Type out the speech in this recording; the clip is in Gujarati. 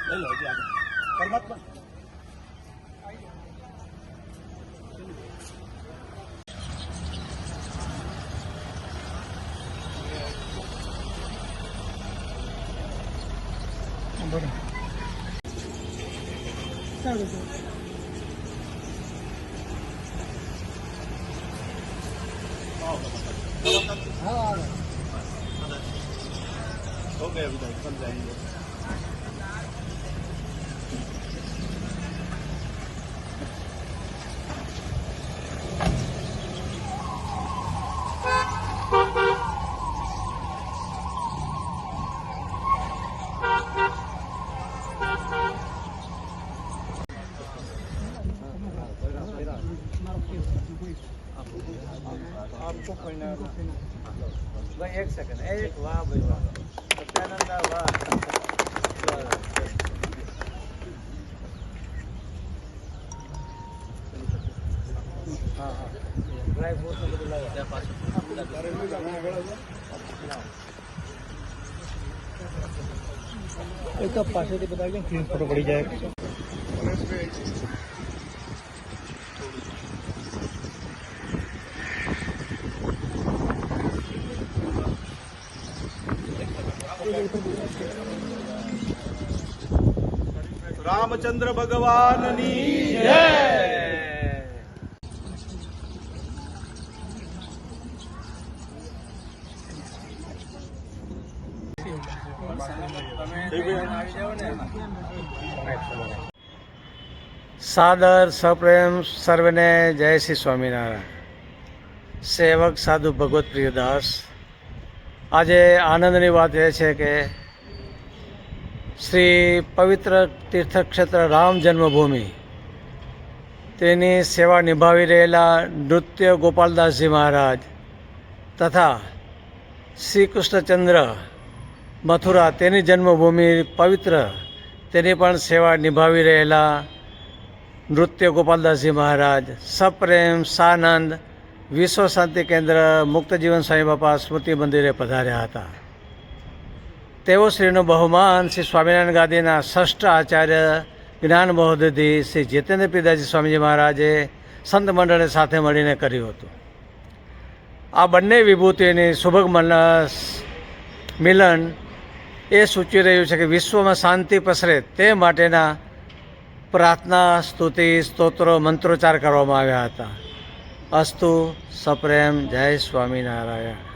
લઈ લો હજી આગળ. પરમાત્મા हो गया विदाई सब जाएंगे. आपको भाई एक सेकंड एक वाह भाई वाह सत्यानंदा वाह हाँ हाँ ड्राई फ्रूट में बदला है एक तो पासे से बता दें क्लीन फोटो पड़ी जाएगा. रामचंद्र भगवान की जय. सादर सप्रेम सर्वने जय श्री स्वामीनारायण. सेवक साधु भगवत प्रियदास. આજે આનંદની વાત એ છે કે શ્રી પવિત્ર તીર્થક્ષેત્ર રામ જન્મભૂમિ તેની સેવા નિભાવી રહેલા નૃત્ય ગોપાલદાસજી મહારાજ તથા શ્રી કૃષ્ણચંદ્ર મથુરા તેની જન્મભૂમિ પવિત્ર તેની પણ સેવા નિભાવી રહેલા નૃત્ય ગોપાલદાસજી મહારાજ સપ્રેમ સાનંદ વિશ્વ શાંતિ કેન્દ્ર મુક્તજીવન સ્વામી બાપા સ્મૃતિ મંદિરે પધાર્યા હતા. તેઓ શ્રીનું બહુમાન શ્રી સ્વામિનારાયણ ગાદીના ષષ્ઠ આચાર્ય જ્ઞાન મહોદધિ શ્રી જીતેન્દ્ર પિદાજી સ્વામીજી મહારાજે સંત મંડળે સાથે મળીને કર્યું હતું. આ બંને વિભૂતિઓની શુભગ મિલન એ સૂચવી રહ્યું છે કે વિશ્વમાં શાંતિ પ્રસરે તે માટેના પ્રાર્થના સ્તુતિ સ્તોત્રો મંત્રોચ્ચાર કરવામાં આવ્યા હતા. અસ્તુ સપ્રેમ જય સ્વામિનારાયણ.